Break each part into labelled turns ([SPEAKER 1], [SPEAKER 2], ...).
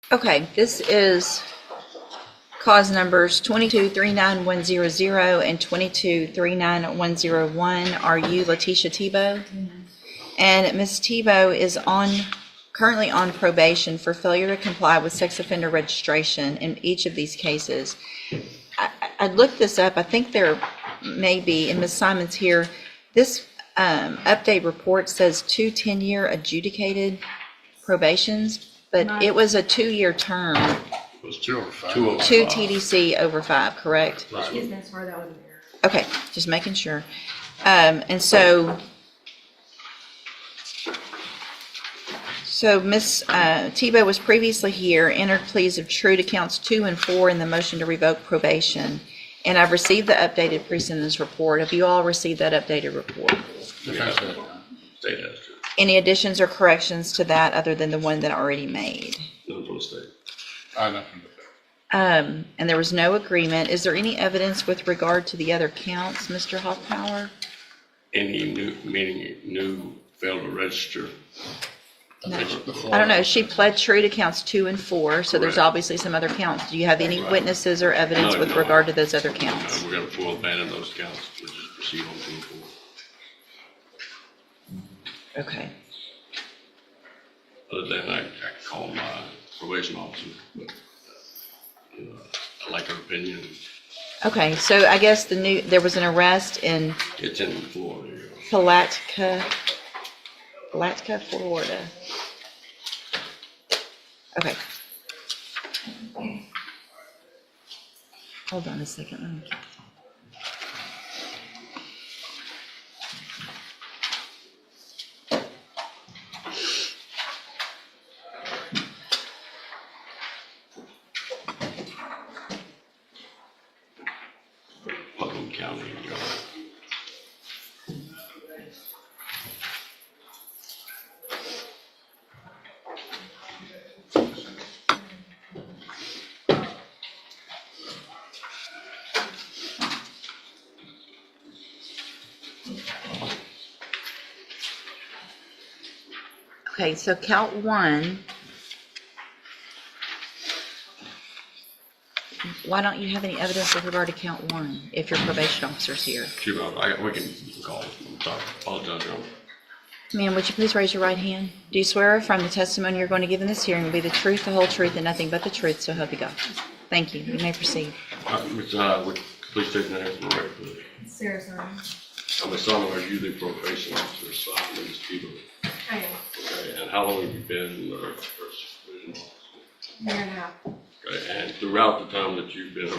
[SPEAKER 1] Okay, this is cause numbers 22-39100 and 22-39101. Are you Letitia Tebow? And Ms. Tebow is currently on probation for failure to comply with sex offender registration in each of these cases. I looked this up. I think there may be, and Ms. Simon's here, this update report says 2 10-year adjudicated probations, but it was a 2-year term.
[SPEAKER 2] It was 2 over 5.
[SPEAKER 1] 2 TDC over 5, correct?
[SPEAKER 3] Excuse me, I'm sorry, that was an error.
[SPEAKER 1] Okay, just making sure. And so Ms. Tebow was previously here, entered pleas of true to counts 2 and 4 in the motion to revoke probation. And I've received the updated pre-sentence report. Have you all received that updated report?
[SPEAKER 2] State has to.
[SPEAKER 1] Any additions or corrections to that other than the one that I already made?
[SPEAKER 2] None from the state. Nothing but that.
[SPEAKER 1] And there was no agreement. Is there any evidence with regard to the other counts, Mr. Hoffpower?
[SPEAKER 2] Any new failed to register?
[SPEAKER 1] No. I don't know. She pled true to counts 2 and 4, so there's
[SPEAKER 2] Correct.
[SPEAKER 1] obviously some other counts. Do you have any witnesses or evidence with regard to those other counts?
[SPEAKER 2] We're going to full abandon those counts. We'll just proceed on 2 and 4.
[SPEAKER 1] Okay.
[SPEAKER 2] Other than I call my probation officer, but I like her opinion.
[SPEAKER 1] Okay, so I guess there was an arrest in
[SPEAKER 2] It's in Florida.
[SPEAKER 1] Palatka, Florida. Okay. Hold on a second. Let me get
[SPEAKER 2] Putnam County.
[SPEAKER 1] Okay, so count 1. Why don't you have any evidence with regard to count 1 if your probation officer's here?
[SPEAKER 2] Sure, we can call it. I'm sorry. Apologize, Your Honor.
[SPEAKER 1] Ma'am, would you please raise your right hand? Do you swear or affirm the testimony you're going to give in this hearing will be the truth, the whole truth, and nothing but the truth, so help you God? Thank you. You may proceed.
[SPEAKER 2] Would please take the name from the record, please.
[SPEAKER 3] Sarah, sorry.
[SPEAKER 2] I'm a son of you, the probation officer, assigned Ms. Tebow.
[SPEAKER 3] I am.
[SPEAKER 2] Okay, and how long have you been first supervision officer?
[SPEAKER 3] Year and a half.
[SPEAKER 2] Okay, and throughout the time that you've been a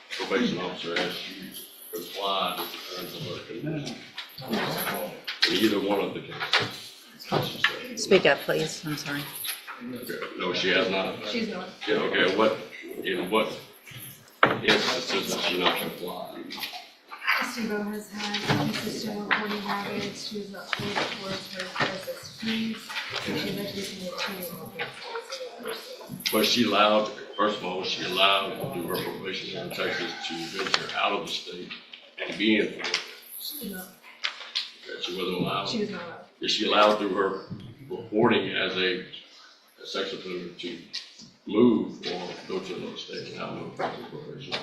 [SPEAKER 2] probation officer, has you complied with the terms of her condition? In either one of the cases?
[SPEAKER 1] Speak up, please. I'm sorry.
[SPEAKER 2] Okay, no, she has not.
[SPEAKER 3] She's not.
[SPEAKER 2] Yeah, okay, in what instances has she not complied?
[SPEAKER 3] Steve-O has had consistent reporting habits. She was not paid towards her closest fees. And she lived within the 2
[SPEAKER 2] But she allowed, first of all, was she allowed through her probation here in Texas to venture out of the state and be in Florida?
[SPEAKER 3] She was not.
[SPEAKER 2] Okay, she wasn't allowed.
[SPEAKER 3] She was not allowed.
[SPEAKER 2] Is she allowed through her reporting as a sex offender to move or go to another state without no probation?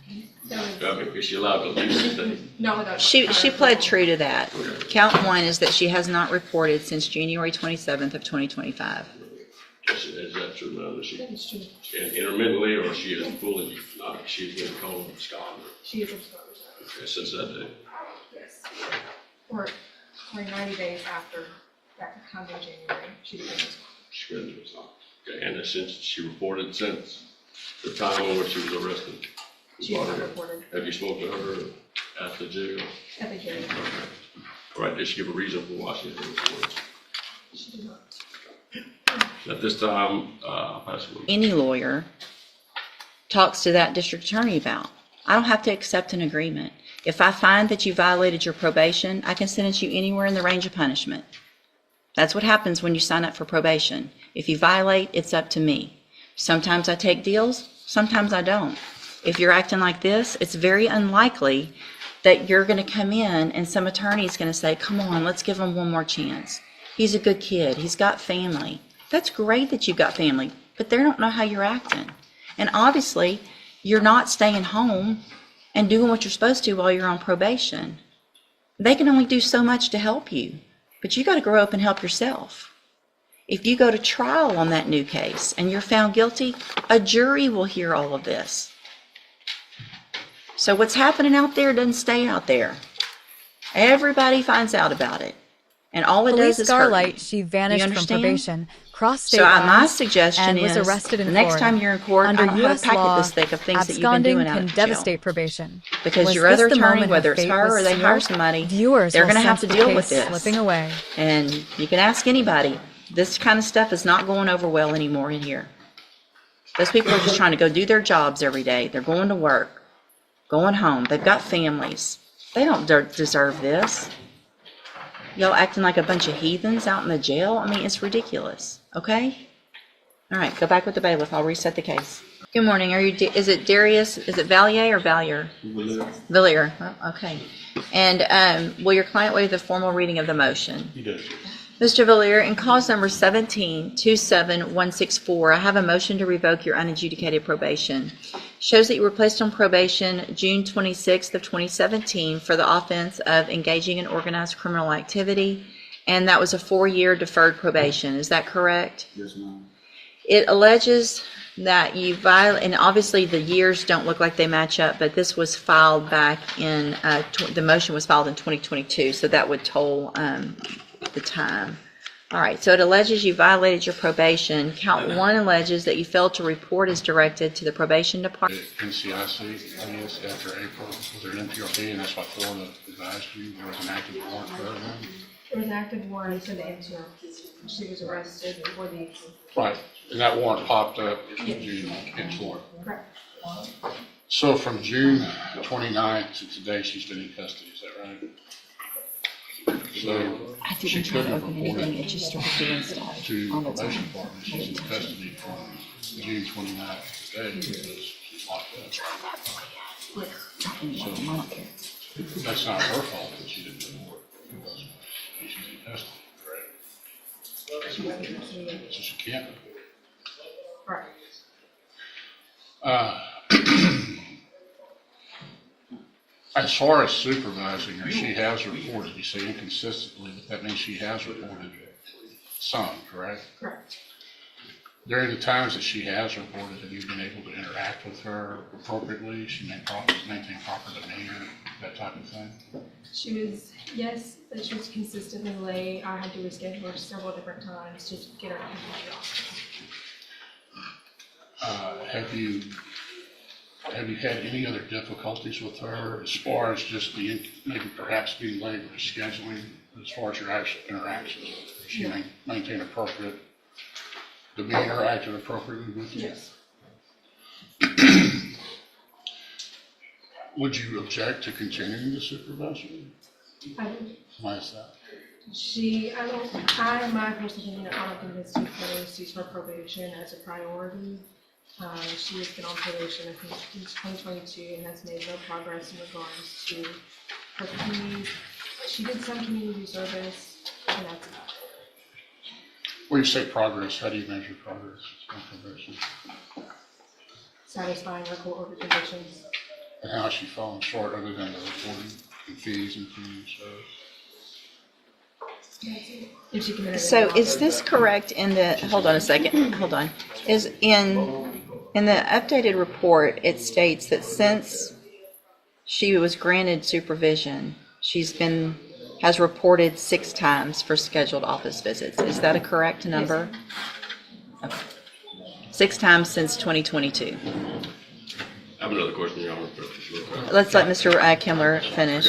[SPEAKER 2] Is she allowed to leave the state?
[SPEAKER 3] No, without.
[SPEAKER 1] She pled true to that.
[SPEAKER 2] Okay.
[SPEAKER 1] Count 1 is that she has not reported since January 27th of 2025.
[SPEAKER 2] Is that true now? That
[SPEAKER 3] That is true.
[SPEAKER 2] intermittently, or she is fully not? She's been called a scholar.
[SPEAKER 3] She is a scholar.
[SPEAKER 2] Okay, since that day.
[SPEAKER 3] Yes. Or 90 days after that comes in January, she became a scholar.
[SPEAKER 2] She been a scholar. Okay, and since she reported since the time on which she was arrested.
[SPEAKER 3] She has not reported
[SPEAKER 2] Have you spoken to her at the jail?
[SPEAKER 3] at the hearing.
[SPEAKER 2] Okay. All right, did she give a reason for why she didn't report?
[SPEAKER 3] She did not.
[SPEAKER 2] At this time, I'll pass it.
[SPEAKER 1] Any lawyer talks to that district attorney about. I don't have to accept an agreement. If I find that you violated your probation, I can sentence you anywhere in the range of punishment. That's what happens when you sign up for probation. If you violate, it's up to me. Sometimes I take deals, sometimes I don't. If you're acting like this, it's very unlikely that you're going to come in and some attorney is going to say, come on, let's give him one more chance. He's a good kid. He's got family. That's great that you've got family, but they don't know how you're acting. And obviously, you're not staying home and doing what you're supposed to while you're on probation. They can only do so much to help you, but you got to grow up and help yourself. If you go to trial on that new case and you're found guilty, a jury will hear all of this. So what's happening out there doesn't stay out there. Everybody finds out about it. And all it
[SPEAKER 4] Police
[SPEAKER 1] does is hurt
[SPEAKER 4] Starlight,
[SPEAKER 1] you.
[SPEAKER 4] she vanished from
[SPEAKER 1] understand?
[SPEAKER 4] probation, crossed state
[SPEAKER 1] So my
[SPEAKER 4] lines,
[SPEAKER 1] suggestion
[SPEAKER 4] and
[SPEAKER 1] is
[SPEAKER 4] was arrested in
[SPEAKER 1] the next
[SPEAKER 4] Florida.
[SPEAKER 1] time you're in court,
[SPEAKER 4] Under
[SPEAKER 1] I don't have a
[SPEAKER 4] U.S.
[SPEAKER 1] packet
[SPEAKER 4] law,
[SPEAKER 1] this thick of things that you've been
[SPEAKER 4] absconding
[SPEAKER 1] doing out
[SPEAKER 4] can
[SPEAKER 1] of jail.
[SPEAKER 4] devastate probation.
[SPEAKER 1] Because
[SPEAKER 4] Was
[SPEAKER 1] your
[SPEAKER 4] this
[SPEAKER 1] other
[SPEAKER 4] the
[SPEAKER 1] attorney,
[SPEAKER 4] moment
[SPEAKER 1] whether
[SPEAKER 4] her
[SPEAKER 1] it's
[SPEAKER 4] fate
[SPEAKER 1] her or
[SPEAKER 4] was
[SPEAKER 1] they hire
[SPEAKER 4] sealed?
[SPEAKER 1] somebody,
[SPEAKER 4] Viewers
[SPEAKER 1] they're
[SPEAKER 4] will
[SPEAKER 1] going to have to
[SPEAKER 4] sense the
[SPEAKER 1] deal with
[SPEAKER 4] case
[SPEAKER 1] this.
[SPEAKER 4] slipping away.
[SPEAKER 1] And you can ask anybody. This kind of stuff is not going over well anymore in here. Those people are just trying to go do their jobs every day. They're going to work, going home. They've got families. They don't deserve this. Y'all acting like a bunch of heathens out in the jail? I mean, it's ridiculous. Okay? All right, go back with the bailiff. I'll reset the case. Good morning. Is it Darius? Is it Valier or Valier? Villier. Oh, okay. And will your client waive the formal reading of the motion?
[SPEAKER 5] He does.
[SPEAKER 1] Mr. Villier, in cause number 17-27164, I have a motion to revoke your unadjudicated probation. Shows that you were placed on probation June 26th of 2017 for the offense of engaging in organized criminal activity, and that was a 4-year deferred probation. Is that correct?
[SPEAKER 5] Yes, ma'am.
[SPEAKER 1] It alleges that you violate, and obviously the years don't look like they match up, but this was filed back in, the motion was filed in 2022, so that would toll the time. All right, so it alleges you violated your probation. Count 1 alleges that you failed to report as directed to the probation department.
[SPEAKER 5] NCIC, I guess, after April, was there an NPRP, and that's why Florida advised you there was an active warrant for her then?
[SPEAKER 3] There was an active warrant for the interim. She was arrested before the interim.
[SPEAKER 5] Right, and that warrant popped up in June in Florida.
[SPEAKER 3] Correct.
[SPEAKER 5] So from June 29th to today, she's been in custody, is that right? So
[SPEAKER 1] I
[SPEAKER 5] she
[SPEAKER 1] didn't try to
[SPEAKER 5] couldn't
[SPEAKER 1] open
[SPEAKER 5] report
[SPEAKER 1] anything,
[SPEAKER 5] it
[SPEAKER 1] it just started doing stuff
[SPEAKER 5] to
[SPEAKER 1] on its
[SPEAKER 5] probation
[SPEAKER 1] own.
[SPEAKER 5] department. She's in custody from June 29th to today because she's locked up. That's not her fault that she didn't report because she's in custody, correct? So she can't report.
[SPEAKER 3] Right.
[SPEAKER 5] As far as supervising her, she has reported, you say inconsistently, but that means she has reported some, correct?
[SPEAKER 3] Correct.
[SPEAKER 5] During the times that she has reported, have you been able to interact with her appropriately? She maintain proper demeanor, that type of thing?
[SPEAKER 3] She was, yes, but she was consistently late. I had to reschedule her several different times to get her into the office.
[SPEAKER 5] Have you had any other difficulties with her as far as just maybe perhaps being late or scheduling, as far as your actual interactions? Does she maintain appropriate demeanor, acted appropriately with you?
[SPEAKER 3] Yes.
[SPEAKER 5] Would you object to continuing to supervise her?
[SPEAKER 3] I would.
[SPEAKER 5] Why is that?
[SPEAKER 3] My personal opinion, I don't think it's too close to her probation as a priority. She has been on probation, I think, since 2022 and has made no progress in regards to her community. She did some community service, and that's about it.
[SPEAKER 5] When you say progress, how do you measure progress on probation?
[SPEAKER 3] Satisfying her court order conditions.
[SPEAKER 5] And how is she falling short other than the reporting and fees and community service?
[SPEAKER 3] If she committed
[SPEAKER 1] So
[SPEAKER 3] any
[SPEAKER 1] is this correct in the, hold on a second, hold on. Is in the updated report, it states that since she was granted supervision, has reported 6 times for scheduled office visits. Is that a correct number? Okay. 6 times since 2022.
[SPEAKER 2] I have another question, Your Honor.
[SPEAKER 1] Let's let Mr. Kimler finish.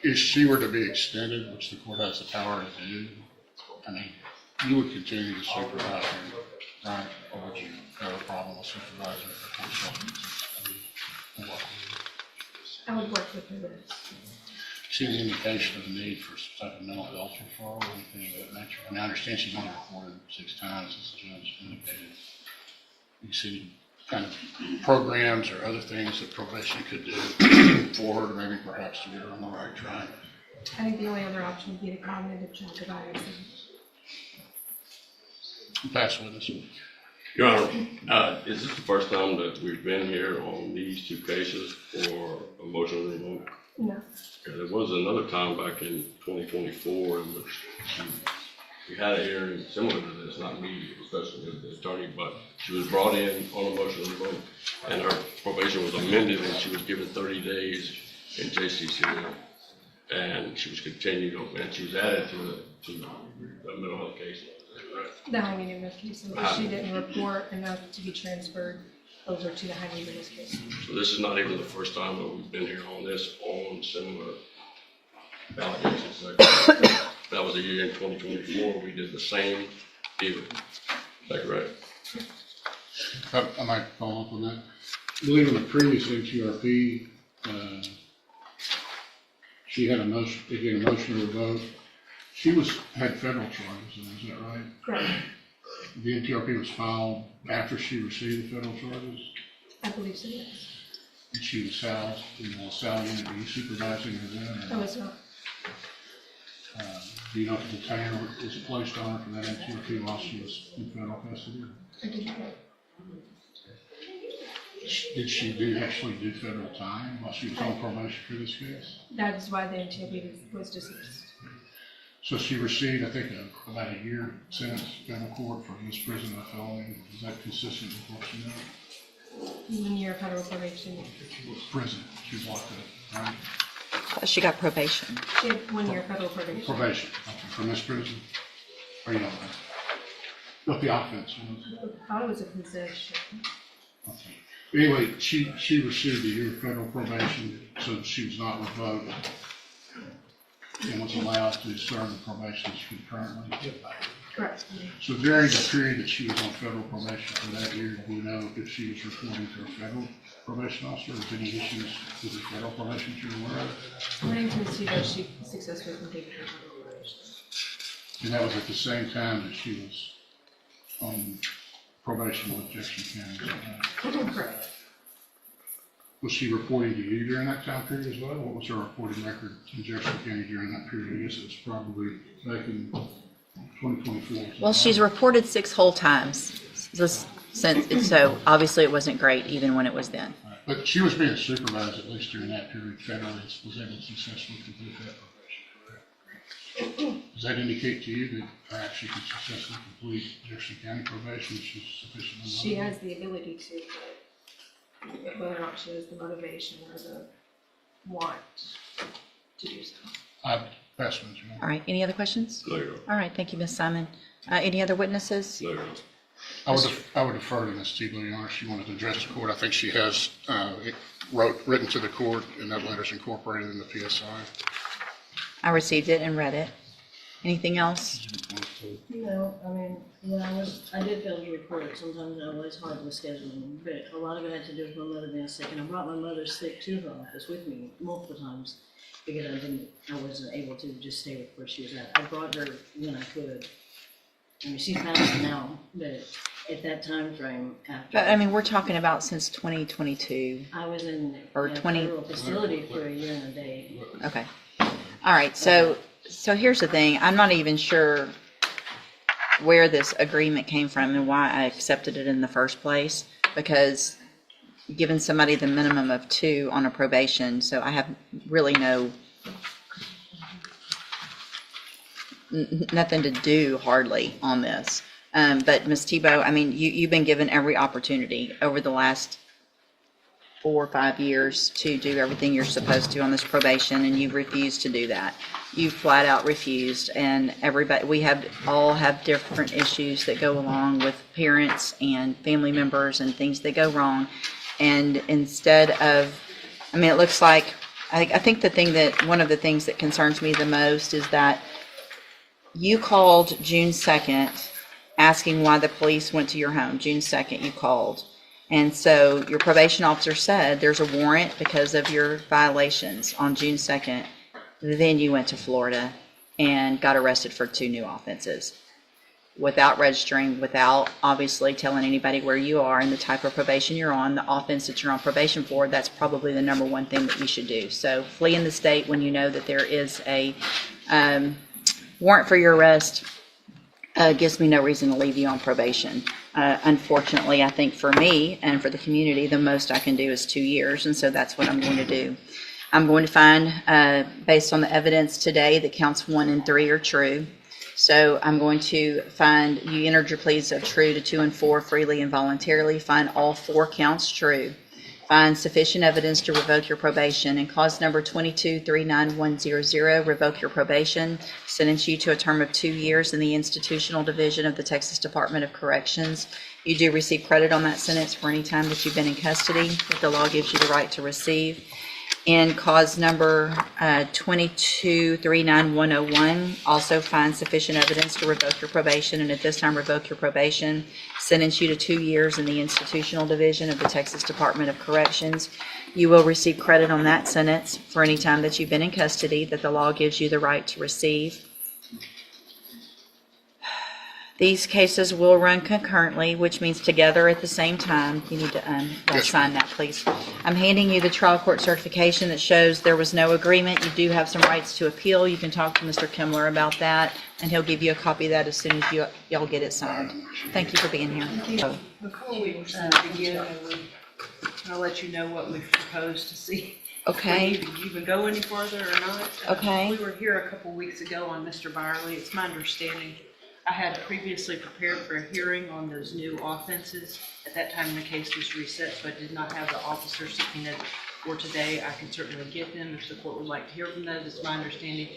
[SPEAKER 5] If she were to be extended, which the court has the power to do, I mean, you would continue to supervise her, right? Or would you have a problem with supervising her?
[SPEAKER 3] I would work with her.
[SPEAKER 5] See any indication of the need for some type of mental health referral or anything of that nature? I mean, I understand she's only reported 6 times, as the judge indicated. You see any kind of programs or other things that probation could do for her to maybe perhaps to get her on the right track?
[SPEAKER 3] I think the only other option would be the cognitive check of IAC.
[SPEAKER 5] Pass witness.
[SPEAKER 2] Your Honor, is this the first time that we've been here on these two cases for a motion to revoke?
[SPEAKER 3] No,
[SPEAKER 2] Yeah, there was another time back in 2024 in which we had a hearing similar to this, not me, especially as the attorney, but she was brought in on a motion to revoke, and her probation was amended, and she was given 30 days in JCCL, and she was continued, and she was added to the mental health case.
[SPEAKER 3] the high medium risk case, but she didn't report enough to be transferred over to the high medium risk case.
[SPEAKER 2] So this is not even the first time that we've been here on this, on similar allegations. That was a year in 2024, we did the same deal. Is that correct?
[SPEAKER 5] I might follow up on that. I believe in the previous HERP, she had a motion, again, a motion to revoke. She had federal charges, is that right?
[SPEAKER 3] Correct.
[SPEAKER 5] The NTRP was filed after she received the federal charges,
[SPEAKER 3] I believe so, yes.
[SPEAKER 5] and she was housed in the cell unit. Were you supervising her then?
[SPEAKER 3] I was not.
[SPEAKER 5] Do you know if the detainer was placed on her for that NTRP while she was in federal custody?
[SPEAKER 3] I did not.
[SPEAKER 5] Did she actually do federal time while she was on probation for this case?
[SPEAKER 3] That is why the NTOB was dismissed.
[SPEAKER 5] So she received, I think, about a year sentence in federal court for misprision of a felony. Is that consistent with what she did?
[SPEAKER 3] 1 year federal probation.
[SPEAKER 5] Prison, she was locked up, right?
[SPEAKER 1] She got probation.
[SPEAKER 3] She had 1 year federal probation.
[SPEAKER 5] Probation, okay, for misprision? Or you don't know? What the offense was?
[SPEAKER 3] I thought it was a possession.
[SPEAKER 5] Okay. Anyway, she received a year of federal probation, so she was not revoked and was allowed to serve the probation she concurrently.
[SPEAKER 3] Correct.
[SPEAKER 5] So during the period that she was on federal probation for that year, do you know if she was reporting to a federal probation officer, or was any issues with the federal probation you're aware of?
[SPEAKER 3] According to Ms. Tebow, she successfully completed her federal probation.
[SPEAKER 5] And that was at the same time that she was on probation with Jefferson County, is that right?
[SPEAKER 3] Correct.
[SPEAKER 5] Was she reporting to you during that time period as well? What was her reporting record in Jefferson County during that period? I guess it was probably back in 2024.
[SPEAKER 1] Well, she's reported 6 whole times so obviously it wasn't great even when it was then.
[SPEAKER 5] Right. But she was being supervised at least during that period federally, was able to successfully complete that probation, correct? Does that indicate to you that perhaps she could successfully complete Jefferson County probation if she's sufficiently
[SPEAKER 3] She
[SPEAKER 5] motivated?
[SPEAKER 3] has the ability to, but whether or not she has the motivation or the want to do so.
[SPEAKER 5] I pass it, Your Honor.
[SPEAKER 1] All right, any other questions?
[SPEAKER 2] No, Your Honor.
[SPEAKER 1] All right, thank you, Ms. Simon. Any other witnesses?
[SPEAKER 2] No, Your Honor.
[SPEAKER 5] I would defer to Ms. Tebow, Your Honor, if she wanted to address the court. I think she has written to the court, and that letter's incorporated in the PSI.
[SPEAKER 1] I received it and read it. Anything else?
[SPEAKER 6] No, I mean, when I did fail to report, sometimes I was hard with scheduling, but a lot of it had to do with my mother being sick, and I brought my mother sick to her office with me multiple times, because I wasn't able to just stay with where she was at. I brought her when I could. I mean, she's passed now, but at that time frame after.
[SPEAKER 1] But, I mean, we're talking about since 2022.
[SPEAKER 6] I was in
[SPEAKER 1] Or
[SPEAKER 6] a
[SPEAKER 1] 20
[SPEAKER 6] federal facility for a year and a day.
[SPEAKER 1] Okay. All right, so here's the thing. I'm not even sure where this agreement came from and why I accepted it in the first place, because giving somebody the minimum of 2 on a probation, so I have really nothing to do hardly on this. But Ms. Tebow, I mean, you've been given every opportunity over the last 4 or 5 years to do everything you're supposed to on this probation, and you refused to do that. You flat out refused, and everybody, we all have different issues that go along with parents and family members and things that go wrong. And instead of, I mean, it looks like, I think one of the things that concerns me the most is that you called June 2nd asking why the police went to your home. June 2nd you called. And so your probation officer said there's a warrant because of your violations on June 2nd. Then you went to Florida and got arrested for 2 new offenses. without registering, without obviously telling anybody where you are and the type of probation you're on, the offense that you're on probation for, that's probably the number one thing that you should do. So fleeing the state when you know that there is a warrant for your arrest gives me no reason to leave you on probation. Unfortunately, I think for me and for the community, the most I can do is 2 years, and so that's what I'm going to do. I'm going to find, based on the evidence today, that counts 1 and 3 are true. So I'm going to find you entered your pleas of true to 2 and 4 freely and voluntarily. Find all 4 counts true. Find sufficient evidence to revoke your probation, and cause number 2239100, revoke your probation, sentence you to a term of 2 years in the institutional division of the Texas Department of Corrections. You do receive credit on that sentence for any time that you've been in custody that the law gives you the right to receive. And cause number 2239101, also find sufficient evidence to revoke your probation, and at this time revoke your probation, sentence you to 2 years in the institutional division of the Texas Department of Corrections. You will receive credit on that sentence for any time that you've been in custody that the law gives you the right to receive. These cases will run concurrently, which means together at the same time. You need to sign that, please. I'm handing you the trial court certification that shows there was no agreement. You do have some rights to appeal. You can talk to Mr. Kimler about that, and he'll give you a copy of that as soon as y'all get it signed. Thank you for being here.
[SPEAKER 7] Before we begin, I'll let you know what we've proposed to see.
[SPEAKER 1] Okay.
[SPEAKER 7] If you even go any further or not.
[SPEAKER 1] Okay.
[SPEAKER 7] We were here a couple weeks ago on Mr. Byerly. It's my understanding I had previously prepared for a hearing on those new offenses. At that time, the case was reset, so I did not have the officer subpoenaed for today. I can certainly get them if the court would like to hear from those. It's my understanding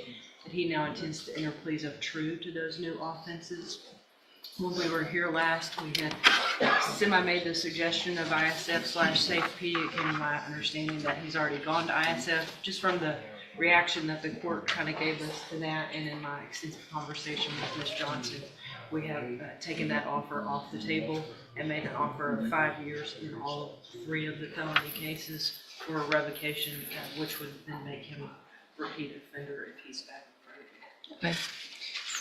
[SPEAKER 7] that he now intends to enter pleas of true to those new offenses. When we were here last, we had made the suggestion of ISF/SafeP. It came to my understanding that he's already gone to ISF, just from the reaction that the court kind of gave us to that, and in my extensive conversation with Ms. Johnson, we have taken that offer off the table and made an offer of 5 years in all 3 of the felony cases for a revocation, which would then make him a repeat offender if he's back.
[SPEAKER 1] Okay.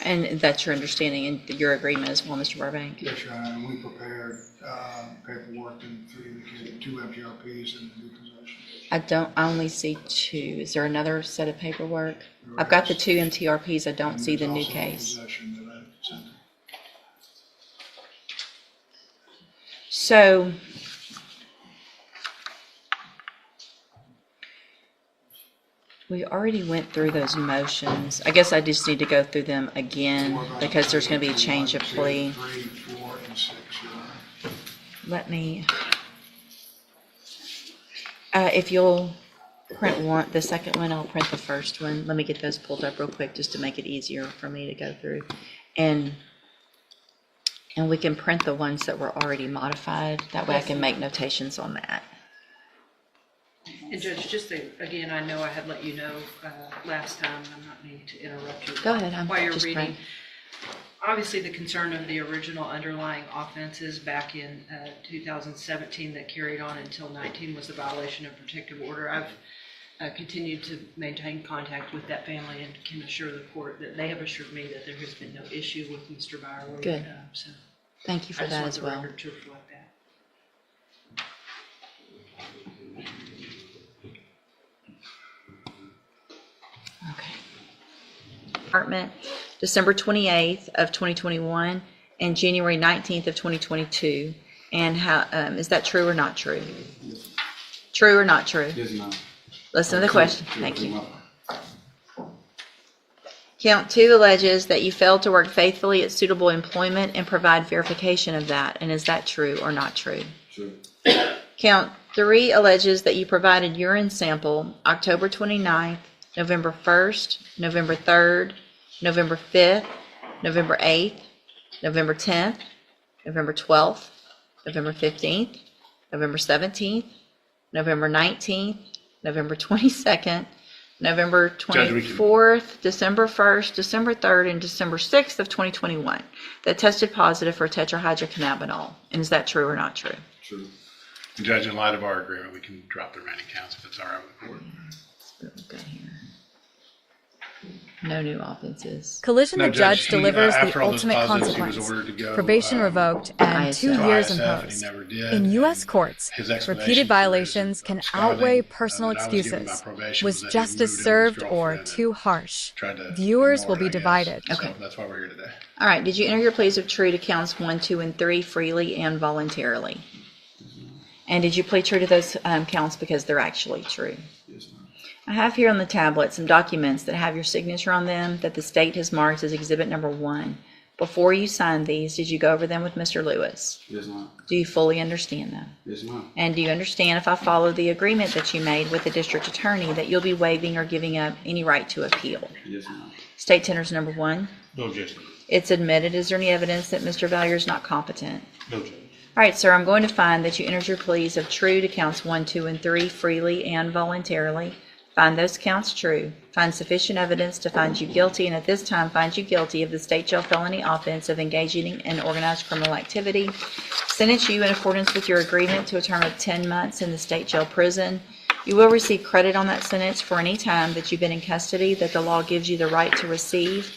[SPEAKER 1] And that's your understanding and your agreement as well, Mr. Burbank?
[SPEAKER 8] Yes, Your Honor, and we prepared paperwork and 3 indicated 2 MTRPs and new possession.
[SPEAKER 1] I only see 2. Is there another set of paperwork? I've got the 2 MTRPs. I don't see the new case.
[SPEAKER 8] Possession that I sent.
[SPEAKER 1] So we already went through those motions. I guess I just need to go through them again because there's going to be a change of plea.
[SPEAKER 8] 3, 4, and 6, Your Honor.
[SPEAKER 1] Let me, if you'll print the second one, I'll print the first one. Let me get those pulled up real quick just to make it easier for me to go through. And we can print the ones that were already modified. That way I can make notations on that.
[SPEAKER 7] And Judge, again, I know I had let you know last time, I'm not meaning to interrupt you.
[SPEAKER 1] Go ahead, I'm
[SPEAKER 7] While you're
[SPEAKER 1] just
[SPEAKER 7] reading,
[SPEAKER 1] praying.
[SPEAKER 7] obviously the concern of the original underlying offenses back in 2017 that carried on until 19 was the violation of protective order. I've continued to maintain contact with that family and can assure the court that they have assured me that there has been no issue with Mr. Byerly.
[SPEAKER 1] Good.
[SPEAKER 7] So
[SPEAKER 1] Thank you for
[SPEAKER 7] I just
[SPEAKER 1] that
[SPEAKER 7] want
[SPEAKER 1] as
[SPEAKER 7] the
[SPEAKER 1] well.
[SPEAKER 7] record to reflect that.
[SPEAKER 1] Okay. Department, December 28th of 2021 and January 19th of 2022. And how, is that true or not true? True or not true?
[SPEAKER 9] Yes, ma'am.
[SPEAKER 1] Listen to the question. Thank you. Count 2 alleges that you failed to work faithfully at suitable employment and provide verification of that. And is that true or not true?
[SPEAKER 9] True.
[SPEAKER 1] Count 3 alleges that you provided urine sample October 29th, November 1st, November 3rd, November 5th, November 8th, November 10th, November 12th, November 15th, November 17th, November 19th, November 22nd, November 24th, December 1st, December 3rd, and December 6th of 2021 that tested positive for tetrahydrocannabinol. And is that true or not true?
[SPEAKER 9] True.
[SPEAKER 5] Judge, in light of our agreement, we can drop the remaining counts if it's all right with the court.
[SPEAKER 1] What we've got here. No new offenses.
[SPEAKER 4] Collision
[SPEAKER 5] No,
[SPEAKER 4] the judge
[SPEAKER 5] he,
[SPEAKER 4] delivers the
[SPEAKER 5] after all those
[SPEAKER 4] ultimate
[SPEAKER 5] positives, he was
[SPEAKER 4] consequence.
[SPEAKER 5] ordered to go,
[SPEAKER 4] Probation revoked and 2
[SPEAKER 1] ISF.
[SPEAKER 4] years
[SPEAKER 5] ISF, and he
[SPEAKER 4] imposed.
[SPEAKER 5] never did,
[SPEAKER 4] In U.S.
[SPEAKER 5] and
[SPEAKER 4] courts,
[SPEAKER 5] his explanation
[SPEAKER 4] repeated
[SPEAKER 5] for his
[SPEAKER 4] violations can
[SPEAKER 5] absconding,
[SPEAKER 4] outweigh personal
[SPEAKER 5] that I was given by
[SPEAKER 4] excuses.
[SPEAKER 5] probation
[SPEAKER 4] Was
[SPEAKER 5] was that he
[SPEAKER 4] justice
[SPEAKER 5] moved in with his
[SPEAKER 4] served or
[SPEAKER 5] girlfriend and
[SPEAKER 4] too harsh?
[SPEAKER 5] tried to
[SPEAKER 4] Viewers
[SPEAKER 5] ignore
[SPEAKER 4] will
[SPEAKER 5] it,
[SPEAKER 4] be
[SPEAKER 5] I guess.
[SPEAKER 4] divided.
[SPEAKER 1] Okay.
[SPEAKER 5] So that's why we're here today.
[SPEAKER 1] All right, did you enter your pleas of true to counts 1, 2, and 3 freely and voluntarily? And did you plead true to those counts because they're actually true?
[SPEAKER 9] Yes, ma'am.
[SPEAKER 1] I have here on the tablet some documents that have your signature on them that the state has marked as exhibit number 1. Before you signed these, did you go over them with Mr. Lewis?
[SPEAKER 9] Yes, ma'am.
[SPEAKER 1] Do you fully understand them?
[SPEAKER 9] Yes, ma'am.
[SPEAKER 1] And do you understand, if I follow the agreement that you made with the district attorney, that you'll be waiving or giving up any right to appeal?
[SPEAKER 9] Yes, ma'am.
[SPEAKER 1] State tenders number 1.
[SPEAKER 5] No objection.
[SPEAKER 1] It's admitted. Is there any evidence that Mr. Valier is not competent?
[SPEAKER 5] No judge.
[SPEAKER 1] All right, sir, I'm going to find that you entered your pleas of true to counts 1, 2, and 3 freely and voluntarily. Find those counts true. Find sufficient evidence to find you guilty, and at this time find you guilty of the state jail felony offense of engaging in organized criminal activity. Sentence you in accordance with your agreement to a term of 10 months in the state jail prison. You will receive credit on that sentence for any time that you've been in custody that the law gives you the right to receive.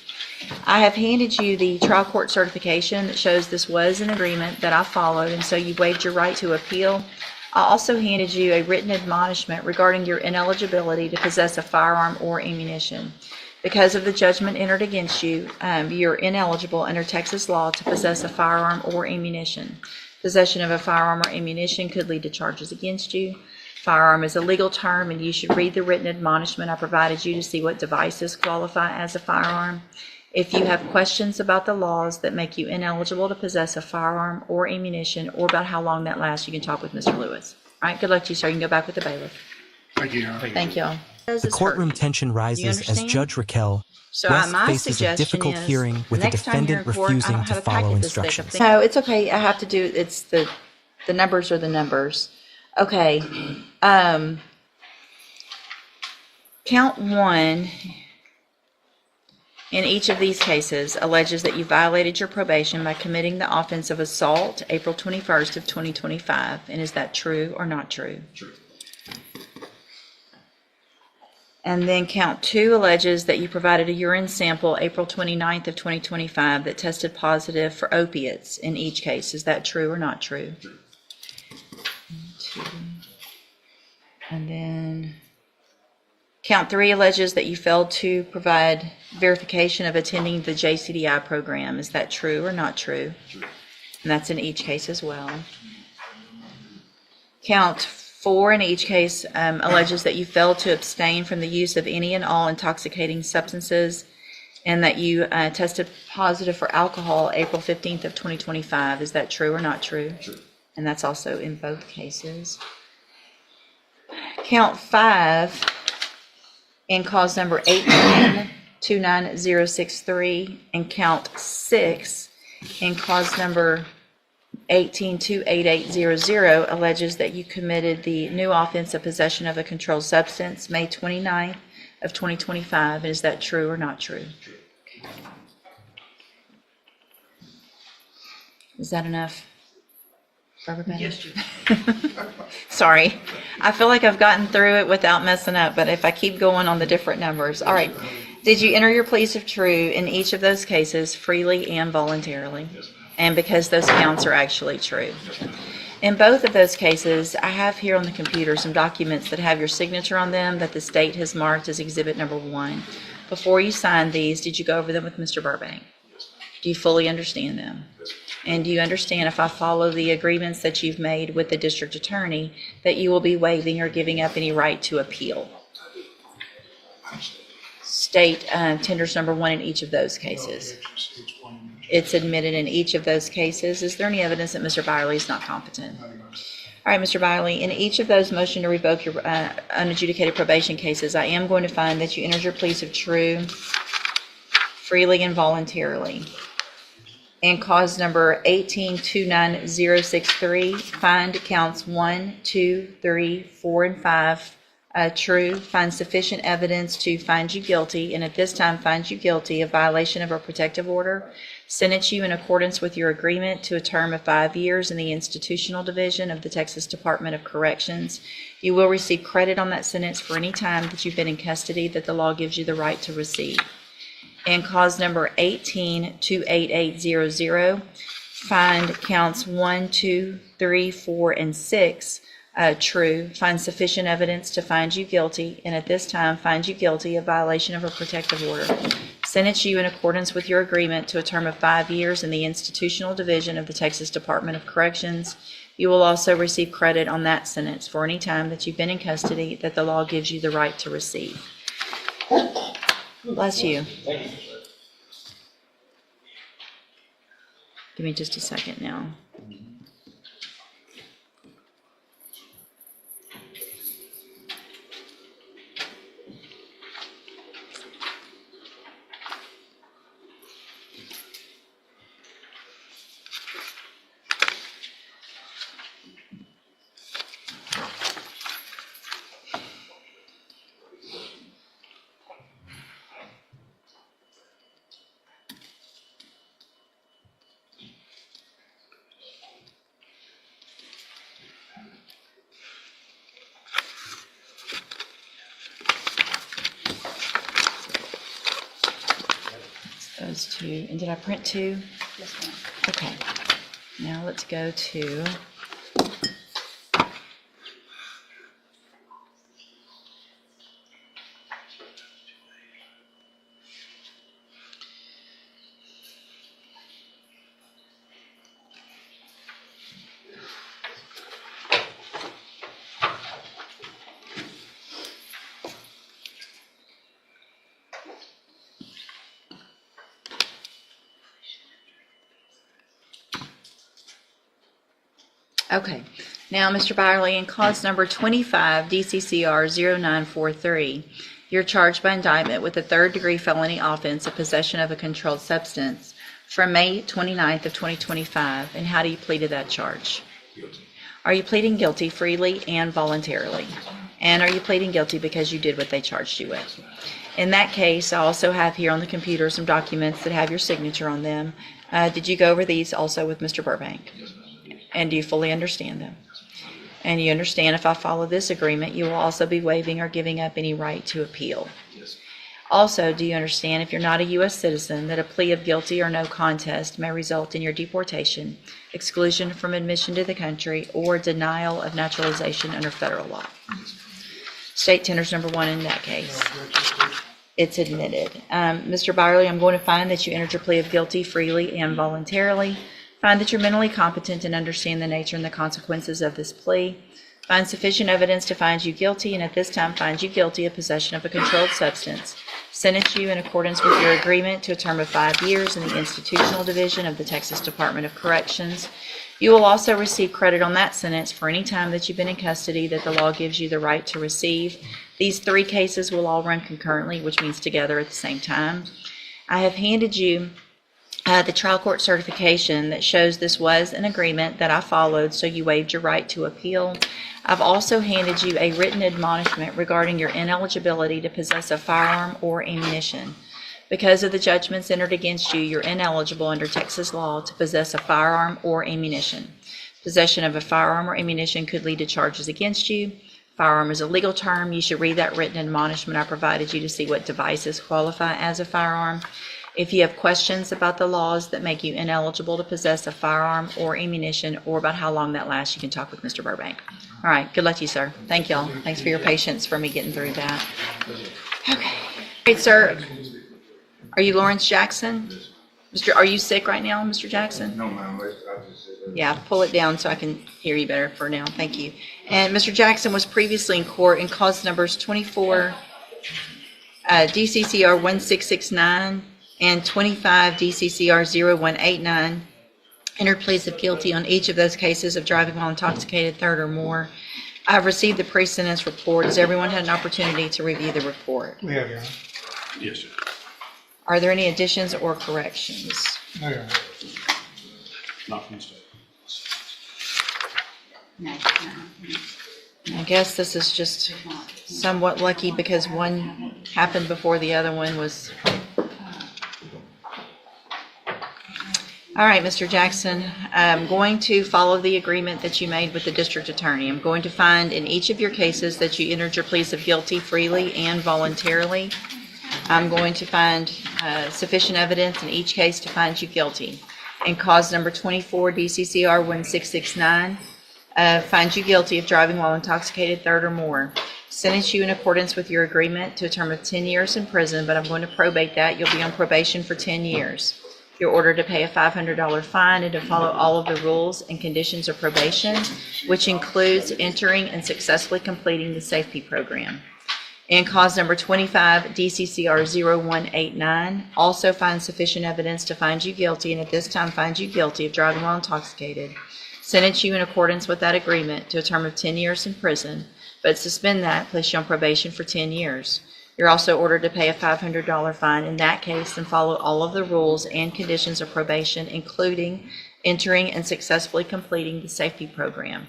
[SPEAKER 1] I have handed you the trial court certification that shows this was an agreement that I followed, and so you waived your right to appeal. I also handed you a written admonishment regarding your ineligibility to possess a firearm or ammunition. Because of the judgment entered against you, you're ineligible under Texas law to possess a firearm or ammunition. Possession of a firearm or ammunition could lead to charges against you. Firearm is a legal term, and you should read the written admonishment I provided you to see what devices qualify as a firearm. If you have questions about the laws that make you ineligible to possess a firearm or ammunition, or about how long that lasts, you can talk with Mr. Lewis. All right, good luck to you, sir. You can go back with the bailiff.
[SPEAKER 5] Thank you, Your Honor.
[SPEAKER 1] Thank you all.
[SPEAKER 10] The courtroom tension rises as
[SPEAKER 1] understand?
[SPEAKER 10] Judge Raquel
[SPEAKER 1] So
[SPEAKER 10] West
[SPEAKER 1] my
[SPEAKER 10] faces a
[SPEAKER 1] suggestion
[SPEAKER 10] difficult
[SPEAKER 1] is,
[SPEAKER 10] hearing with the
[SPEAKER 1] next time you're
[SPEAKER 10] defendant
[SPEAKER 1] in court, I
[SPEAKER 10] refusing
[SPEAKER 1] don't
[SPEAKER 10] to
[SPEAKER 1] have a
[SPEAKER 10] follow
[SPEAKER 1] packet this thick of
[SPEAKER 10] instructions.
[SPEAKER 1] things. No, it's okay. I have to do, it's the numbers are the numbers. Okay. Count 1 in each of these cases alleges that you violated your probation by committing the offense of assault April 21st of 2025. And is that true or not true?
[SPEAKER 9] True.
[SPEAKER 1] And then count 2 alleges that you provided a urine sample April 29th of 2025 that tested positive for opiates in each case. Is that true or not true?
[SPEAKER 9] True.
[SPEAKER 1] 2. And then count 3 alleges that you failed to provide verification of attending the JCDI program. Is that true or not true?
[SPEAKER 9] True.
[SPEAKER 1] And that's in each case as well. Count 4 in each case alleges that you failed to abstain from the use of any and all intoxicating substances, and that you tested positive for alcohol April 15th of 2025. Is that true or not true?
[SPEAKER 9] True.
[SPEAKER 1] And that's also in both cases. Count 5 in cause number 18-29063, and count 6 in cause number 18-28800 alleges that you committed the new offense of possession of a controlled substance May 29th of 2025. Is that true or not true?
[SPEAKER 9] True.
[SPEAKER 1] Is that enough for everybody?
[SPEAKER 7] Yes, Judge.
[SPEAKER 1] Sorry. I feel like I've gotten through it without messing up, but if I keep going on the different numbers. All right. Did you enter your pleas of true in each of those cases freely and voluntarily?
[SPEAKER 9] Yes, ma'am.
[SPEAKER 1] And because those counts are actually true?
[SPEAKER 9] Yes, ma'am.
[SPEAKER 1] In both of those cases, I have here on the computer some documents that have your signature on them that the state has marked as exhibit number 1. Before you signed these, did you go over them with Mr. Burbank?
[SPEAKER 9] Yes, ma'am.
[SPEAKER 1] Do you fully understand them?
[SPEAKER 9] Yes, ma'am.
[SPEAKER 1] And do you understand, if I follow the agreements that you've made with the district attorney, that you will be waiving or giving up any right to appeal?
[SPEAKER 9] I understand.
[SPEAKER 1] State tenders number 1 in each of those cases.
[SPEAKER 8] It's one.
[SPEAKER 1] It's admitted in each of those cases. Is there any evidence that Mr. Byerly is not competent? All right, Mr. Byerly, in each of those motion to revoke your unadjudicated probation cases, I am going to find that you entered your pleas of true freely and voluntarily. And cause number 18-29063, find counts 1, 2, 3, 4, and 5 true. Find sufficient evidence to find you guilty, and at this time find you guilty of violation of a protective order. Sentence you in accordance with your agreement to a term of 5 years in the institutional division of the Texas Department of Corrections. You will receive credit on that sentence for any time that you've been in custody that the law gives you the right to receive. in cause number 18-28800, find counts 1, 2, 3, 4, and 6 true, find sufficient evidence to find you guilty, and at this time find you guilty of violation of a protective order. Sentence you in accordance with your agreement to a term of 5 years in the Institutional Division of the Texas Department of Corrections. You will also receive credit on that sentence for any time that you've been in custody that the law gives you the right to receive. Bless you. Give me just a second now. Those two, and did I print two?
[SPEAKER 6] Yes, ma'am.
[SPEAKER 1] Okay, now let's go to okay. Now, Mr. Byerly, in cause number 25 DCCR 0943, you're charged by indictment with a third-degree felony offense of possession of a controlled substance from May 29th of 2025. And how do you plead to that charge?
[SPEAKER 9] Guilty.
[SPEAKER 1] Are you pleading guilty freely and voluntarily? And are you pleading guilty because you did what they charged you with? In that case, I also have here on the computer some documents that have your signature on them. Did you go over these also with Mr. Burbank?
[SPEAKER 9] Yes, ma'am.
[SPEAKER 1] And do you fully understand them? And you understand if I follow this agreement, you will also be waiving or giving up any right to appeal.
[SPEAKER 9] Yes.
[SPEAKER 1] Also, do you understand if you're not a U.S. citizen that a plea of guilty or no contest may result in your deportation, exclusion from admission to the country, or denial of naturalization under federal law? State tender's number 1 in that case. It's admitted. Mr. Byerly, I'm going to find that you entered your plea of guilty freely and voluntarily. Find that you're mentally competent and understand the nature and the consequences of this plea. Find sufficient evidence to find you guilty, and at this time find you guilty of possession of a controlled substance. Sentence you in accordance with your agreement to a term of 5 years in the Institutional Division of the Texas Department of Corrections. You will also receive credit on that sentence for any time that you've been in custody that the law gives you the right to receive. These 3 cases will all run concurrently, which means together at the same time. I have handed you the trial court certification that shows this was an agreement that I followed, so you waived your right to appeal. I've also handed you a written admonishment regarding your ineligibility to possess a firearm or ammunition. Because of the judgments entered against you, you're ineligible under Texas law to possess a firearm or ammunition. Possession of a firearm or ammunition could lead to charges against you. Firearm is a legal term. You should read that written admonishment I provided you to see what devices qualify as a firearm. If you have questions about the laws that make you ineligible to possess a firearm or ammunition, or about how long that lasts, you can talk with Mr. Burbank. All right, good luck to you, sir. Thank y'all. Thanks for your patience for me getting through that. Okay. Great, sir. Are you Lawrence Jackson? Are you sick right now, Mr. Jackson?
[SPEAKER 9] No, ma'am, I just said that.
[SPEAKER 1] Yeah, pull it down so I can hear you better for now. Thank you. And Mr. Jackson was previously in court in cause numbers 24 DCCR 1669 and 25 DCCR 0189. Entered pleas of guilty on each of those cases of driving while intoxicated, third or more. I've received the pre-sentence report. Has everyone had an opportunity to review the report?
[SPEAKER 8] We have, Your Honor.
[SPEAKER 5] Yes, sir.
[SPEAKER 1] Are there any additions or corrections?
[SPEAKER 8] No, Your Honor.
[SPEAKER 5] Not from the state.
[SPEAKER 1] I guess this is just somewhat lucky because one happened before the other one was. All right, Mr. Jackson, I'm going to follow the agreement that you made with the district attorney. I'm going to find in each of your cases that you entered your pleas of guilty freely and voluntarily. I'm going to find sufficient evidence in each case to find you guilty. And cause number 24, DCCR 1669, finds you guilty of driving while intoxicated, third or more. Sentence you in accordance with your agreement to a term of 10 years in prison, but I'm going to probate that. You'll be on probation for 10 years. You're ordered to pay a $500 fine and to follow all of the rules and conditions of probation, which includes entering and successfully completing the safety program. And cause number 25, DCCR 0189, also finds sufficient evidence to find you guilty, and at this time finds you guilty of driving while intoxicated. Sentence you in accordance with that agreement to a term of 10 years in prison, but suspend that, place you on probation for 10 years. You're also ordered to pay a $500 fine in that case and follow all of the rules and conditions of probation, including entering and successfully completing the safety program.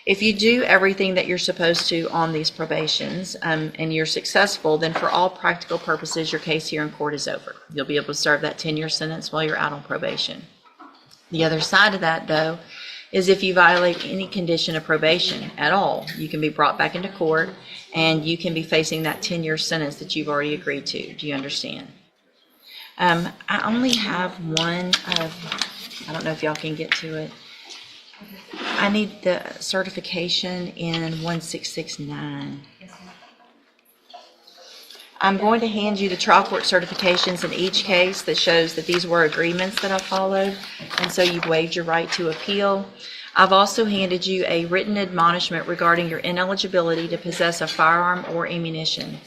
[SPEAKER 1] If you do everything that you're supposed to on these probations and you're successful, then for all practical purposes, your case here in court is over. You'll be able to serve that 10-year sentence while you're out on probation. The other side of that, though, is if you violate any condition of probation at all, you can be brought back into court and you can be facing that 10-year sentence that you've already agreed to. Do you understand? I only have one of, I don't know if y'all can get to it. I need the certification in 1669. I'm going to hand you the trial court certifications in each case that shows that these were agreements that I followed, and so you've waived your right to appeal. I've also handed you a written admonishment regarding your ineligibility to possess a firearm or ammunition.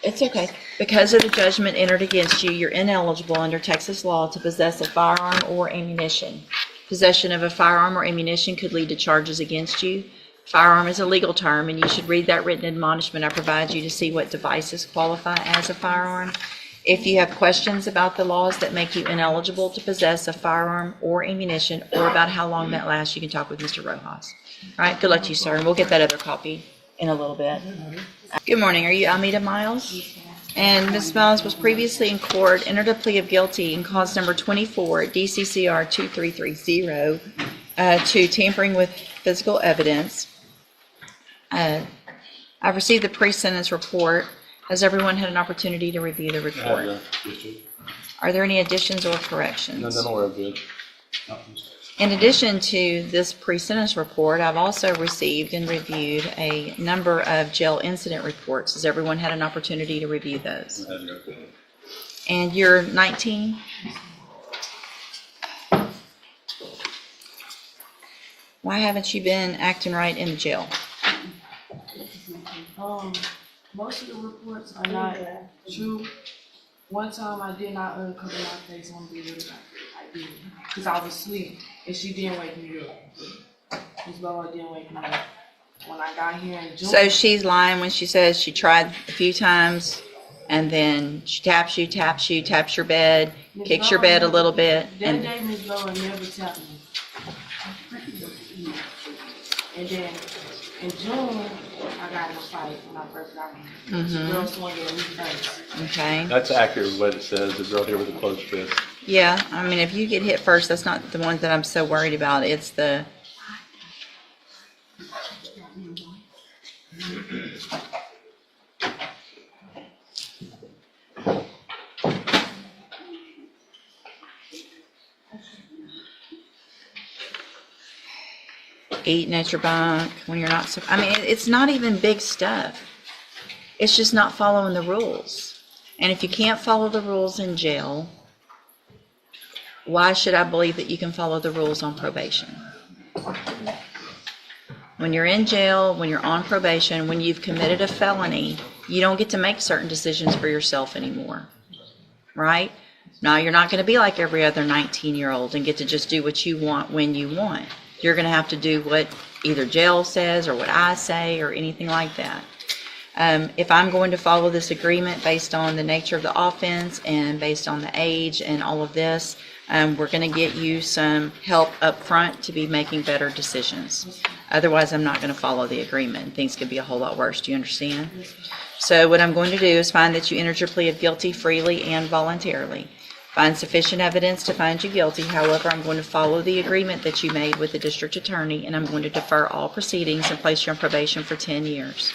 [SPEAKER 1] It's okay. Because of the judgment entered against you, you're ineligible under Texas law to possess a firearm or ammunition. Possession of a firearm or ammunition could lead to charges against you. Firearm is a legal term, and you should read that written admonishment I provide you to see what devices qualify as a firearm. If you have questions about the laws that make you ineligible to possess a firearm or ammunition, or about how long that lasts, you can talk with Mr. Rojas. All right, good luck to you, sir, and we'll get that other copy in a little bit. Good morning. Are you Almeida Miles? And Ms. Miles was previously in court, entered a plea of guilty in cause number 24, DCCR 2330, to tampering with physical evidence. I've received the pre-sentence report. Has everyone had an opportunity to review the report? Are there any additions or corrections?
[SPEAKER 9] No, we're good.
[SPEAKER 1] In addition to this pre-sentence report, I've also received and reviewed a number of jail incident reports. Has everyone had an opportunity to review those? And you're 19? Why haven't you been acting right in the jail?
[SPEAKER 11] Most of the reports are not true. One time I did not uncover my face on video. I did, because I was asleep, and she didn't wake me up. Ms. Lola didn't wake me up. When I got here in June.
[SPEAKER 1] So she's lying when she says she tried a few times, and then she taps you, taps your bed, kicks your bed a little bit.
[SPEAKER 11] That day, Ms. Lola never tapped me. And then in June, I got in a fight when I first got here. The girl swung at me first.
[SPEAKER 1] Okay.
[SPEAKER 9] That's accurate what it says, the girl here with a closed fist.
[SPEAKER 1] Yeah, I mean, if you get hit first, that's not the one that I'm so worried about. It's the... eating at your bunk when you're not... I mean, it's not even big stuff. It's just not following the rules. And if you can't follow the rules in jail, why should I believe that you can follow the rules on probation? When you're in jail, when you're on probation, when you've committed a felony, you don't get to make certain decisions for yourself anymore, right? Now, you're not going to be like every other 19-year-old and get to just do what you want when you want. You're going to have to do what either jail says or what I say or anything like that. If I'm going to follow this agreement based on the nature of the offense and based on the age and all of this, we're going to get you some help up front to be making better decisions. Otherwise, I'm not going to follow the agreement. Things could be a whole lot worse. Do you understand? So what I'm going to do is find that you entered your plea of guilty freely and voluntarily. find sufficient evidence to find you guilty. However, I'm going to follow the agreement that you made with the district attorney, and I'm going to defer all proceedings and place you on probation for 10 years.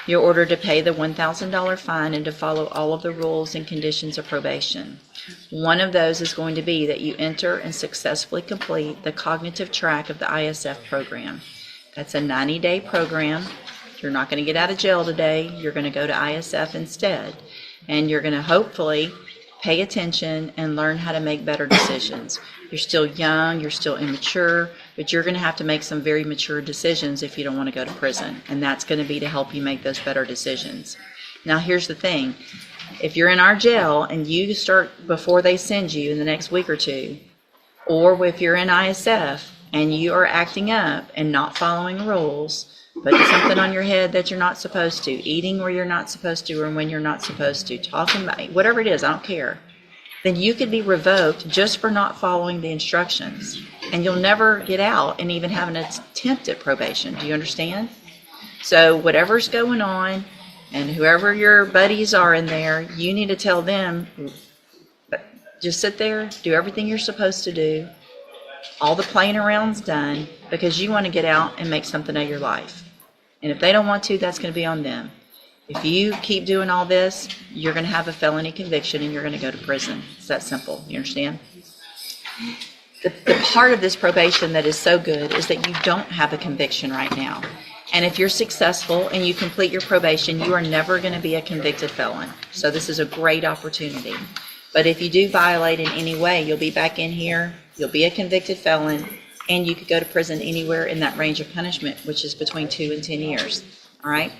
[SPEAKER 1] You're ordered to pay the $1,000 fine and to follow all of the rules and conditions of probation. One of those is going to be that you enter and successfully complete the cognitive track of the ISF program. That's a 90-day program. You're not going to get out of jail today. You're going to go to ISF instead. And you're going to hopefully pay attention and learn how to make better decisions. You're still young, you're still immature, but you're going to have to make some very mature decisions if you don't want to go to prison. And that's going to be to help you make those better decisions. Now, here's the thing. If you're in our jail and you start before they send you in the next week or two, or if you're in ISF and you are acting up and not following rules, putting something on your head that you're not supposed to, eating where you're not supposed to or when you're not supposed to, talking about whatever it is, I don't care, then you could be revoked just for not following the instructions. And you'll never get out and even have an attempt at probation. Do you understand? So whatever's going on and whoever your buddies are in there, you need to tell them, just sit there, do everything you're supposed to do. All the playing around's done because you want to get out and make something of your life. And if they don't want to, that's going to be on them. If you keep doing all this, you're going to have a felony conviction and you're going to go to prison. It's that simple. You understand? The part of this probation that is so good is that you don't have a conviction right now. And if you're successful and you complete your probation, you are never going to be a convicted felon. So this is a great opportunity. But if you do violate in any way, you'll be back in here, you'll be a convicted felon, and you could go to prison anywhere in that range of punishment, which is between 2 and 10 years. All right?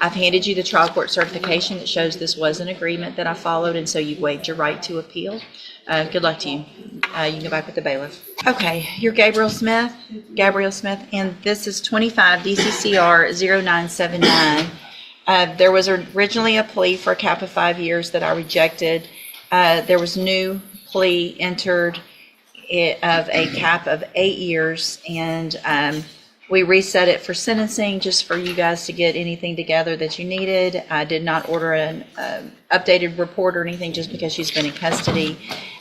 [SPEAKER 1] I've handed you the trial court certification that shows this was an agreement that I followed, and so you waived your right to appeal. Good luck to you. You can go back with the bailiff. Okay, you're Gabriel Smith, and this is 25 DCCR 0979. There was originally a plea for a cap of 5 years that I rejected. There was new plea entered of a cap of 8 years, and we reset it for sentencing just for you guys to get anything together that you needed. I did not order an updated report or anything just because she's been in custody.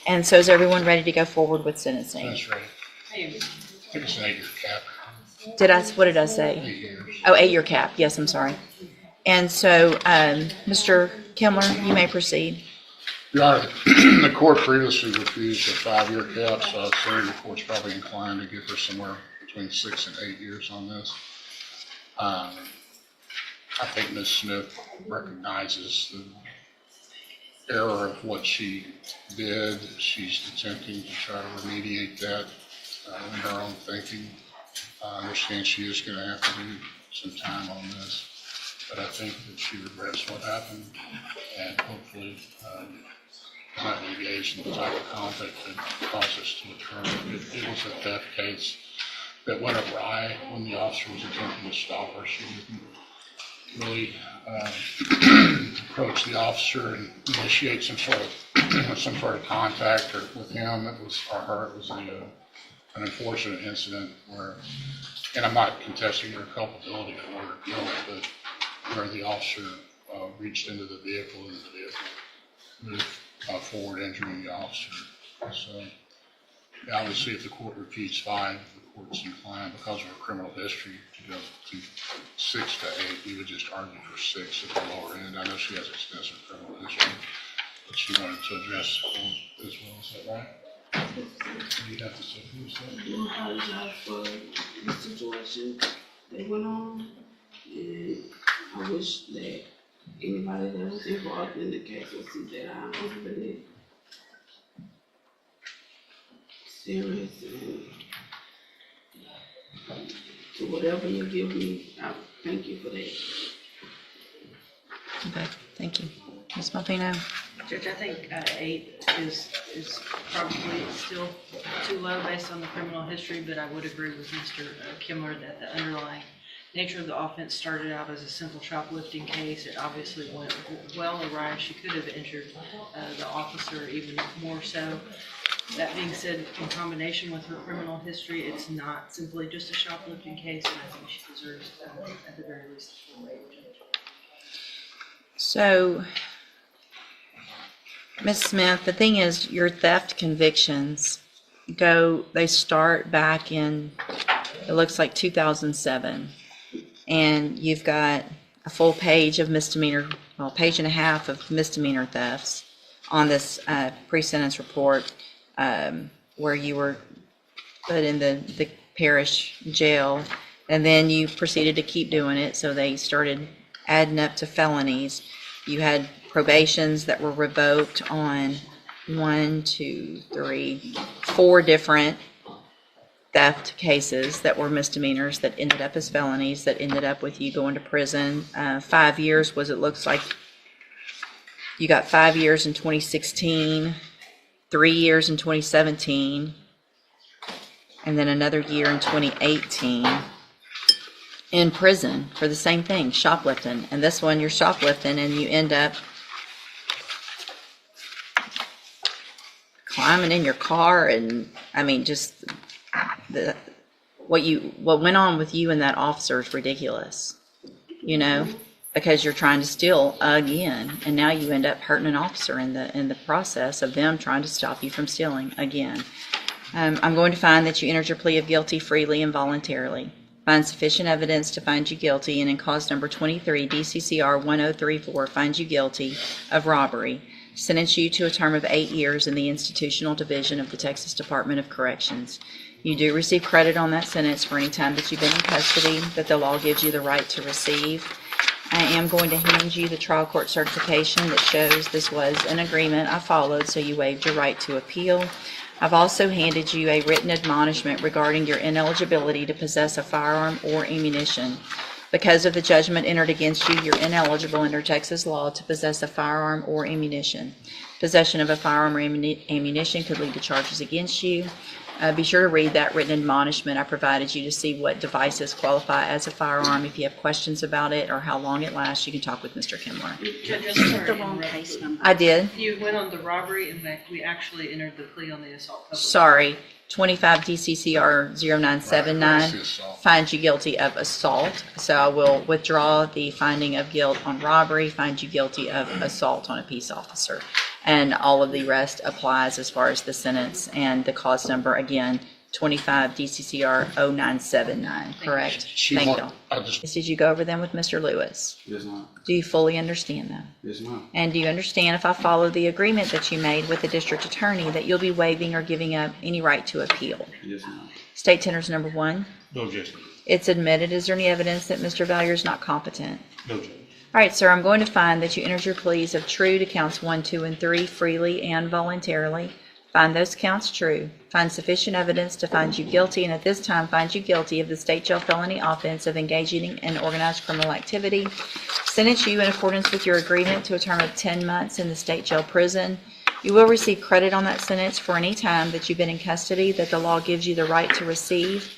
[SPEAKER 1] And so is everyone ready to go forward with sentencing?
[SPEAKER 5] That's right. I think it's an 8-year cap.
[SPEAKER 1] What did I say?
[SPEAKER 5] 8 years.
[SPEAKER 1] Oh, 8-year cap. Yes, I'm sorry. And so, Mr. Kimler, you may proceed.
[SPEAKER 5] Your Honor, the court previously refused a 5-year cap, so I'd say the court's probably inclined to give her somewhere between 6 and 8 years on this. I think Ms. Smith recognizes the error of what she did. She's attempting to try to remediate that in her own thinking. I understand she is going to have to do some time on this, but I think that she regrets what happened and hopefully not engaged in the type of conduct that caused us to occur. It was a theft case that went awry when the officer was attempting to stop her. She didn't really approach the officer and initiate some sort of contact with him. It was an unfortunate incident where, and I'm not contesting her culpability for her guilt, but where the officer reached into the vehicle and the vehicle moved forward, injuring the officer. So, yeah, obviously, if the court repeats 5, the court's inclined because of her criminal history to go to 6 to 8. We would just argue for 6 at the lower end. I know she has extensive criminal history, but she wanted to address the court as well. Is that right? What do you have to say for yourself?
[SPEAKER 11] I apologize for the situation that went on, and I wish that anybody that was involved in the case would see that I'm really serious, and to whatever you give me, I thank you for that.
[SPEAKER 1] Okay, thank you. Ms. Malvino?
[SPEAKER 7] Judge, I think 8 is probably still too low based on the criminal history, but I would agree with Mr. Kimler that the underlying nature of the offense started out as a simple shoplifting case. It obviously went well awry. She could have injured the officer even more so. That being said, in combination with her criminal history, it's not simply just a shoplifting case, and I think she deserves, at the very least, a full rate.
[SPEAKER 1] So, Ms. Smith, the thing is, your theft convictions they start back in, it looks like 2007. And you've got a full page of misdemeanor, well, page and a half of misdemeanor thefts on this pre-sentence report where you were put in the parish jail. And then you proceeded to keep doing it, so they started adding up to felonies. You had probations that were revoked on 4 different theft cases that were misdemeanors that ended up as felonies, that ended up with you going to prison. 5 years was, it looks like you got 5 years in 2016, 3 years in 2017, and then another year in 2018 in prison for the same thing, shoplifting. And this one, you're shoplifting and you end up climbing in your car, and I mean, just what went on with you and that officer is ridiculous, you know, because you're trying to steal again, and now you end up hurting an officer in the process of them trying to stop you from stealing again. I'm going to find that you entered your plea of guilty freely and voluntarily. Find sufficient evidence to find you guilty, and in cause number 23, DCCR 1034, find you guilty of robbery. Sentence you to a term of 8 years in the Institutional Division of the Texas Department of Corrections. You do receive credit on that sentence for any time that you've been in custody that the law gives you the right to receive. I am going to hand you the trial court certification that shows this was an agreement I followed, so you waived your right to appeal. I've also handed you a written admonishment regarding your ineligibility to possess a firearm or ammunition. Because of the judgment entered against you, you're ineligible under Texas law to possess a firearm or ammunition. Possession of a firearm or ammunition could lead to charges against you. Be sure to read that written admonishment I provided you to see what devices qualify as a firearm. If you have questions about it or how long it lasts, you can talk with Mr. Kimler.
[SPEAKER 7] The wrong case number.
[SPEAKER 1] I did.
[SPEAKER 7] You went on the robbery, and we actually entered the plea on the assault.
[SPEAKER 1] Sorry. 25 DCCR 0979 finds you guilty of assault. So I will withdraw the finding of guilt on robbery, find you guilty of assault on a peace officer. And all of the rest applies as far as the sentence and the cause number, again, 25 DCCR 0979, correct? Thank you. Did you go over them with Mr. Lewis?
[SPEAKER 12] Yes, ma'am.
[SPEAKER 1] Do you fully understand them?
[SPEAKER 12] Yes, ma'am.
[SPEAKER 1] And do you understand, if I follow the agreement that you made with the district attorney, that you'll be waiving or giving up any right to appeal?
[SPEAKER 12] Yes, ma'am.
[SPEAKER 1] State tenders number 1.
[SPEAKER 5] No objection.
[SPEAKER 1] It's admitted. Is there any evidence that Mr. Valier is not competent?
[SPEAKER 5] No objection.
[SPEAKER 1] All right, sir, I'm going to find that you entered your pleas of true to counts 1, 2, and 3 freely and voluntarily. Find those counts true. Find sufficient evidence to find you guilty, and at this time find you guilty of the state jail felony offense of engaging in organized criminal activity. Sentence you in accordance with your agreement to a term of 10 months in the state jail prison. You will receive credit on that sentence for any time that you've been in custody that the law gives you the right to receive.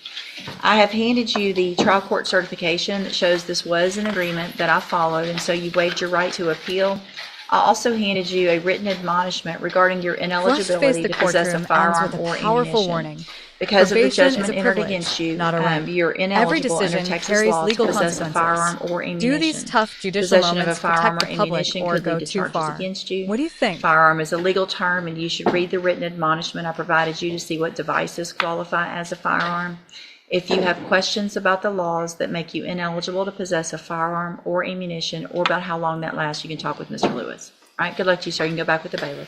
[SPEAKER 1] I have handed you the trial court certification that shows this was an agreement that I followed, and so you waived your right to appeal. I also handed you a written admonishment regarding your ineligibility to possess a firearm or ammunition.
[SPEAKER 4] Warning.
[SPEAKER 1] Because of the
[SPEAKER 4] Probation
[SPEAKER 1] judgment
[SPEAKER 4] is a
[SPEAKER 1] entered
[SPEAKER 4] privilege,
[SPEAKER 1] against you,
[SPEAKER 4] not a right.
[SPEAKER 1] you're
[SPEAKER 4] Every
[SPEAKER 1] ineligible under
[SPEAKER 4] decision
[SPEAKER 1] Texas
[SPEAKER 4] carries
[SPEAKER 1] law to
[SPEAKER 4] legal
[SPEAKER 1] possess a
[SPEAKER 4] consequences.
[SPEAKER 1] firearm or ammunition.
[SPEAKER 4] Do these tough judicial
[SPEAKER 1] Possession of a
[SPEAKER 4] moments
[SPEAKER 1] firearm
[SPEAKER 4] protect
[SPEAKER 1] or
[SPEAKER 4] the public
[SPEAKER 1] ammunition
[SPEAKER 4] or
[SPEAKER 1] could
[SPEAKER 4] go
[SPEAKER 1] lead to
[SPEAKER 4] too
[SPEAKER 1] charges
[SPEAKER 4] far?
[SPEAKER 1] against you.
[SPEAKER 4] What do you think?
[SPEAKER 1] Firearm is a legal term, and you should read the written admonishment I provided you to see what devices qualify as a firearm. If you have questions about the laws that make you ineligible to possess a firearm or ammunition, or about how long that lasts, you can talk with Mr. Lewis. All right, good luck to you, sir. You can go back with the bailiff.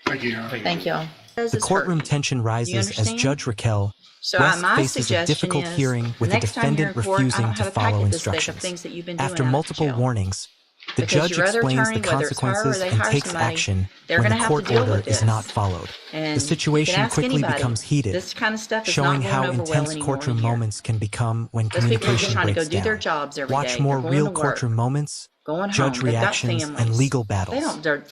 [SPEAKER 5] Thank you, Your Honor.
[SPEAKER 1] Thank you all.
[SPEAKER 10] The courtroom tension rises as Judge Raquel
[SPEAKER 1] So
[SPEAKER 10] West
[SPEAKER 1] my
[SPEAKER 10] faces a
[SPEAKER 1] suggestion
[SPEAKER 10] difficult
[SPEAKER 1] is,
[SPEAKER 10] hearing with the
[SPEAKER 1] next time you're
[SPEAKER 10] defendant
[SPEAKER 1] in court, I
[SPEAKER 10] refusing
[SPEAKER 1] don't
[SPEAKER 10] to
[SPEAKER 1] have a
[SPEAKER 10] follow
[SPEAKER 1] packet this thick of
[SPEAKER 10] instructions.
[SPEAKER 1] things that you've been doing
[SPEAKER 10] After
[SPEAKER 1] out of
[SPEAKER 10] multiple
[SPEAKER 1] jail.
[SPEAKER 10] warnings, the
[SPEAKER 1] Because
[SPEAKER 10] judge
[SPEAKER 1] your other
[SPEAKER 10] explains
[SPEAKER 1] attorney,
[SPEAKER 10] the
[SPEAKER 1] whether it's her or
[SPEAKER 10] consequences
[SPEAKER 1] they
[SPEAKER 10] and
[SPEAKER 1] hire
[SPEAKER 10] takes
[SPEAKER 1] somebody,
[SPEAKER 10] action
[SPEAKER 1] they're
[SPEAKER 10] when
[SPEAKER 1] gonna
[SPEAKER 10] the
[SPEAKER 1] have to
[SPEAKER 10] court
[SPEAKER 1] deal
[SPEAKER 10] order
[SPEAKER 1] with
[SPEAKER 10] is
[SPEAKER 1] this.
[SPEAKER 10] not followed.
[SPEAKER 1] And
[SPEAKER 10] The situation
[SPEAKER 1] you can ask
[SPEAKER 10] quickly
[SPEAKER 1] anybody.
[SPEAKER 10] becomes heated.
[SPEAKER 1] This kind of stuff is
[SPEAKER 10] showing
[SPEAKER 1] not
[SPEAKER 10] how
[SPEAKER 1] going over well
[SPEAKER 10] intense
[SPEAKER 1] anymore
[SPEAKER 10] courtroom
[SPEAKER 1] here.
[SPEAKER 10] moments can become when
[SPEAKER 1] Those people are just
[SPEAKER 10] communication
[SPEAKER 1] trying to go
[SPEAKER 10] breaks
[SPEAKER 1] do their
[SPEAKER 10] down.
[SPEAKER 1] jobs every
[SPEAKER 10] Watch
[SPEAKER 1] day.
[SPEAKER 10] more
[SPEAKER 1] They're going
[SPEAKER 10] real
[SPEAKER 1] to work,
[SPEAKER 10] courtroom moments,
[SPEAKER 1] going home.
[SPEAKER 10] judge
[SPEAKER 1] They've got
[SPEAKER 10] reactions, and
[SPEAKER 1] families.
[SPEAKER 10] legal
[SPEAKER 1] They
[SPEAKER 10] battles.
[SPEAKER 1] don't